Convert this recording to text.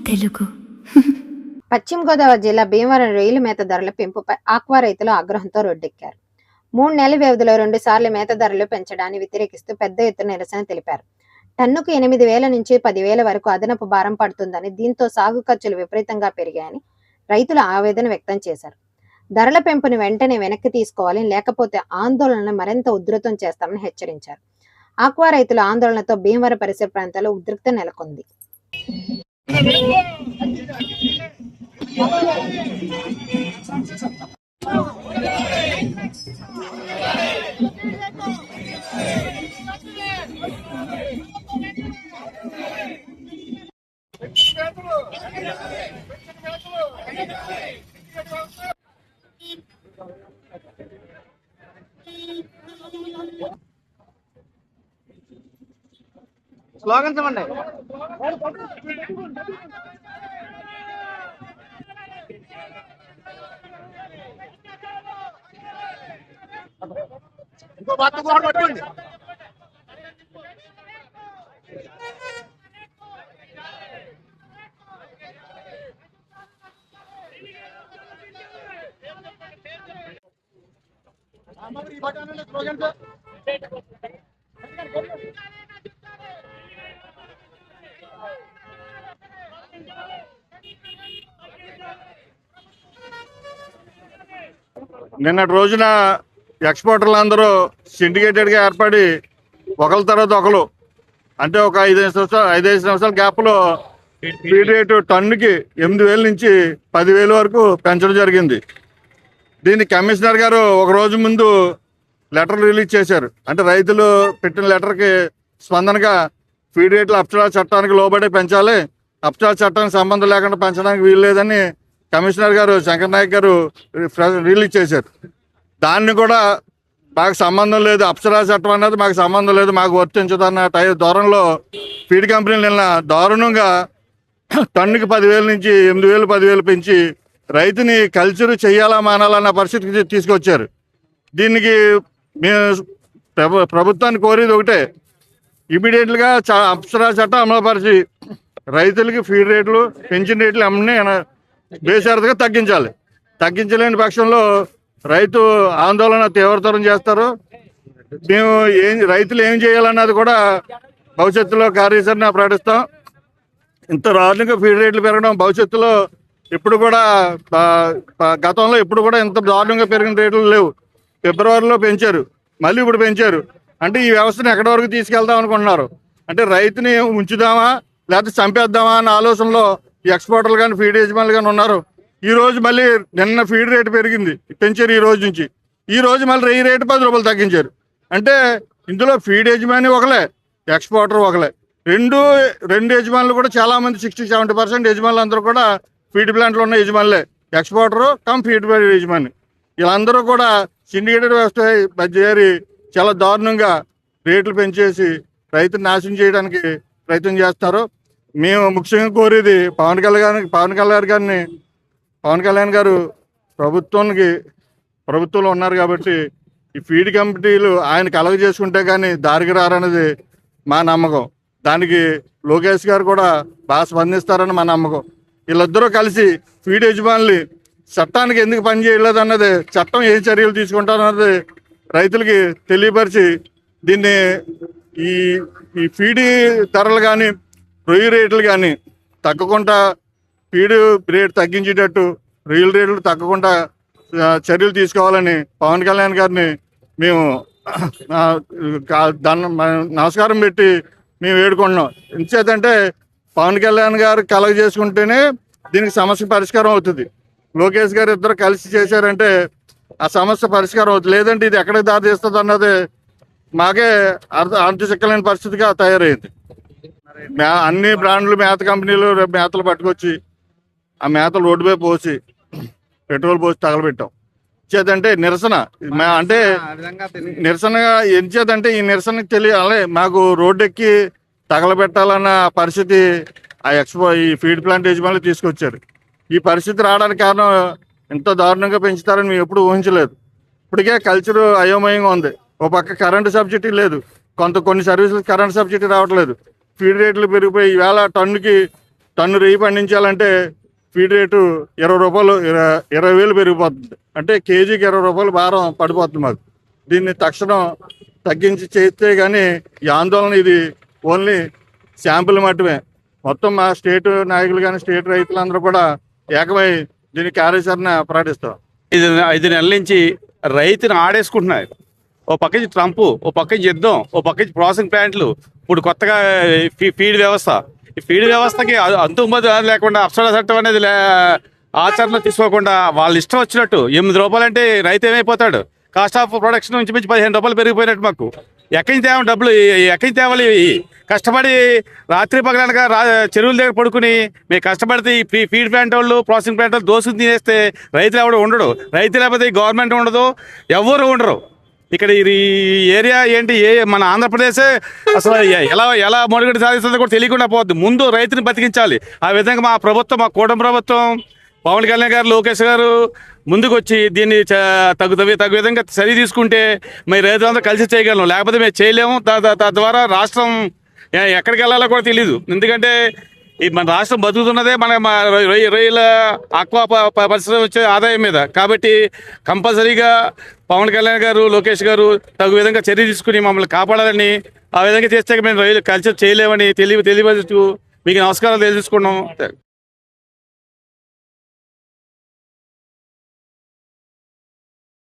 తెలుగు. పశ్చిమ గోదావరి జిల్లా భీమవరం రొయ్యల మేత ధరల పెంపుపై ఆక్వా రైతులు ఆగ్రహంతో రోడ్డెక్కారు. 3 నెలల వ్యవధిలో 2 సార్లు మేత ధరలు పెంచడాన్ని వ్యతిరేకిస్తూ పెద్ద ఎత్తున నిరసన తెలిపారు. టన్నుకు 8,000 నుంచి 10,000 వరకు అదనపు భారం పడుతుందని, దీంతో సాగు ఖర్చులు విపరీతంగా పెరిగాయని రైతులు ఆవేదన వ్యక్తం చేశారు. ధరల పెంపుని వెంటనే వెనక్కి తీసుకోవాలని, లేకపోతే ఆందోళనలు మరింత ఉధృతం చేస్తామని హెచ్చరించారు. ఆక్వా రైతుల ఆందోళనతో భీమవరం పరిసర ప్రాంతాల్లో ఉద్రిక్తత నెలకొంది. స్లోగన్స్ ఇవ్వండి. ఇంకో బట్ట కూడా పట్టుకోండి. స్లోగన్స్ నిన్నటి రోజున ఎక్స్పోర్టర్లు అందరూ సిండికేటెడ్గా ఏర్పడి ఒకరి తర్వాత ఒకరు, అంటే ఒక 5 సంవత్సరాల గ్యాప్లో ఫీడ్ రేటు టన్నుకి 8,000 నుంచి 10,000 వరకు పెంచడం జరిగింది. దీన్ని కమిషనర్ గారు ఒక రోజు ముందు లెటర్ రిలీజ్ చేశారు. అంటే రైతులు పెట్టిన లెటర్కి స్పందనగా ఫీడ్ రేట్లు అప్సరా చట్టానికి లోబడి పెంచాలి, అప్సరా చట్టానికి సంబంధం లేకుండా పెంచడానికి వీలు లేదని కమిషనర్ గారు శంకర్ నాయక్ గారు రిలీజ్ చేశారు. దాన్ని కూడా మాకు సంబంధం లేదు, అప్సరా చట్టం అన్నది మాకు సంబంధం లేదు, మాకు వర్తించదన్న ధోరణిలో ఫీడ్ కంపెనీలు నిన్న దారుణంగా టన్నుకి 10,000 నుంచి 8,000, 10,000 పెంచి రైతుని కల్చర్ చేయాలా మానాలన్న పరిస్థితికి తీసుకొచ్చారు. దీనికి మేము ప్రభుత్వాన్ని కోరేది ఒకటే, ఇమీడియట్గా అప్సరా చట్టం అమలుపరిచి రైతులకి ఫీడ్ రేట్లు, పెంచిన రేట్లు అన్నీ బేషరతుగా తగ్గించాలి. తగ్గించలేని పక్షంలో రైతు ఆందోళన తీవ్రతరం చేస్తారు. మేము రైతులు ఏం చేయాలన్నది కూడా భవిష్యత్తులో కార్యాచరణ ప్రకటిస్తాం. ఇంత దారుణంగా ఫీడ్ రేట్లు పెరగడం భవిష్యత్తులో ఎప్పుడు కూడా, గతంలో ఎప్పుడు కూడా ఇంత దారుణంగా పెరిగిన రేట్లు లేవు. ఫిబ్రవరిలో పెంచారు, మళ్ళీ ఇప్పుడు పెంచారు. అంటే ఈ వ్యవస్థను ఎక్కడి వరకు తీసుకెళ్దాం అనుకుంటున్నారు? అంటే రైతుని ఉంచుదామా లేకపోతే చంపేద్దామా అన్న ఆలోచనలో ఎక్స్పోర్టర్లు కానీ ఫీడ్ యజమానులు కానీ ఉన్నారు. ఈ రోజు మళ్ళీ నిన్న ఫీడ్ రేటు పెరిగింది, పెంచారు. ఈ రోజు నుంచి ఈ రోజు మళ్ళీ రొయ్యి రేటు 10 రూపాయలు తగ్గించారు. అంటే ఇందులో ఫీడ్ యజమాని ఒకలే, ఎక్స్పోర్టర్ ఒకలే. రెండు యజమానులు కూడా చాలామంది 60-70% యజమానులు అందరూ కూడా ఫీడ్ ప్లాంట్లో ఉన్న యజమానులే. ఎక్స్పోర్టరు ఫీడ్ యజమాని వీళ్ళందరూ కూడా సిండికేటెడ్ వ్యవస్థ చేరి చాలా దారుణంగా రేట్లు పెంచేసి రైతుని నాశనం చేయడానికి ప్రయత్నం చేస్తారు. మేము ముఖ్యంగా కోరేది పవన్ కళ్యాణ్ గారు ప్రభుత్వంలో ఉన్నారు కాబట్టి ఈ ఫీడ్ కంపెనీలు ఆయన కలగ చేసుకుంటే కానీ దారికి రారన్నది మా నమ్మకం. దానికి లోకేష్ గారు కూడా బాగా స్పందిస్తారని మా నమ్మకం. వీళ్ళిద్దరూ కలిసి ఫీడ్ యజమానులు చట్టానికి ఎందుకు పని చేయలేదు అన్నది, చట్టం ఏ చర్యలు తీసుకుంటారన్నది రైతులకి తెలియపరిచి దీన్ని ఈ ఫీడ్ ధరలు కానీ రొయ్యి రేట్లు కానీ తగ్గకుండా, ఫీడ్ రేటు తగ్గించేటట్టు రొయ్యల రేట్లు తగ్గకుండా చర్యలు తీసుకోవాలని పవన్ కళ్యాణ్ గారిని మేము నమస్కారం పెట్టి మేము వేడుకుంటున్నాం. ఎంచేతంటే పవన్ కళ్యాణ్ గారు కలగ చేసుకుంటేనే దీనికి సమస్య పరిష్కారం అవుతుంది. లోకేష్ గారు ఇద్దరు కలిసి చేశారంటే ఆ సమస్య పరిష్కారం అవుతుంది. లేదంటే ఇది ఎక్కడికి దారి తీస్తుంది అన్నది మాకే అంతు చిక్కలేని పరిస్థితిగా తయారైంది. అన్ని బ్రాండ్లు మేత కంపెనీలు మేతలు పట్టుకొచ్చి ఆ మేతలు రోడ్డుపై పోసి పెట్రోల్ పోసి తగలబెట్టాం. చేతంటే నిరసన, అంటే నిరసనగా ఎంచేదంటే ఈ నిరసనకి తెలియాలి, మాకు రోడ్డు ఎక్కి తగలబెట్టాలన్న పరిస్థితి ఈ ఫీడ్ ప్లాంట్ యజమానులు తీసుకొచ్చారు. ఈ పరిస్థితి రావడానికి కారణం ఇంత దారుణంగా పెంచుతారని మేము ఎప్పుడు ఊహించలేదు. ఇప్పటికే కల్చర్ అయోమయంగా ఉంది. ఓ పక్క కరెంటు సబ్సిడీ లేదు, కొన్ని సర్వీసులు కరెంటు సబ్సిడీ రావట్లేదు. ఫీడ్ రేట్లు పెరిగిపోయి ఈవేళ టన్ను రెయ్యి పండించాలంటే ఫీడ్ రేటు 20 రూపాయలు 20,000 పెరిగిపోతుంది. అంటే కేజీకి 20 రూపాయలు భారం పడిపోతుంది మాకు. దీన్ని తక్షణం తగ్గించి చేస్తే కానీ ఈ ఆందోళన ఇది ఓన్లీ శాంపుల్ మట్టుమే. మొత్తం మా స్టేట్ నాయకులు కానీ స్టేట్ రైతులందరూ కూడా ఏకమై దీని కార్యాచరణ ప్రకటిస్తాం. 5 నెలల నుంచి రైతుని ఆడేసుకుంటున్నారు. ఓ పక్క నుంచి ట్రంప్, ఓ పక్క నుంచి యుద్ధం, ఓ పక్క నుంచి ప్రాసెసింగ్ ప్లాంట్లు, ఇప్పుడు కొత్తగా ఫీడ్ వ్యవస్థ. ఈ ఫీడ్ వ్యవస్థకి అంతుమతి లేకుండా అప్సర చట్టం అనేది ఆచరణ తీసుకోకుండా వాళ్ళ ఇష్టం వచ్చినట్టు 8 రూపాయలు అంటే రైతు ఏమైపోతాడు? కాస్ట్ ఆఫ్ ప్రొడక్షన్ నుంచి 15 రూపాయలు పెరిగిపోయినట్టు. మాకు ఎక్కడి నుంచి తేవాలి డబ్బులు? ఎక్కడి నుంచి తేవాలి? కష్టపడి రాత్రి పగలనగా చెరువుల దగ్గర పడుకుని మేము కష్టపడితే ఈ ఫీడ్ ప్లాంట్ వాళ్ళు, ప్రాసెసింగ్ ప్లాంట్ వాళ్ళు దోసుకుని తినేస్తే రైతులు ఎవడు ఉండడు. రైతు లేకపోతే గవర్నమెంట్ ఉండదు, ఎవరు ఉండరు. ఇక్కడ ఈ ఏరియా ఏంటి, మన ఆంధ్రప్రదేశ్ అసలు ఎలా మనుగడ సాధిస్తుందో కూడా తెలియకుండా పోద్ది. ముందు రైతుని బతికించాలి. ఆ విధంగా మా ప్రభుత్వం, మా కూటమి ప్రభుత్వం, పవన్ కళ్యాణ్ గారు, లోకేష్ గారు ముందుకు వచ్చి దీన్ని తగు విధంగా చర్య తీసుకుంటే మరి రైతులందరూ కలిసి చేయగలం. లేకపోతే మేము చేయలేము. తద్వారా రాష్ట్రం ఎక్కడికి వెళ్ళాలో కూడా తెలియదు. ఎందుకంటే మన రాష్ట్రం బతుకుతున్నదే మన రొయ్యల ఆక్వా పరిశ్రమ వచ్చే ఆదాయం మీద. కాబట్టి కంపల్సరీగా పవన్ కళ్యాణ్ గారు, లోకేష్ గారు తగు విధంగా చర్య తీసుకుని మమ్మల్ని కాపాడాలని, ఆ విధంగా చేస్తే మేము రొయ్యలు కల్చర్ చేయలేమని తెలియజేస్తూ మీకు నమస్కారాలు తెలియజేసుకున్నాం.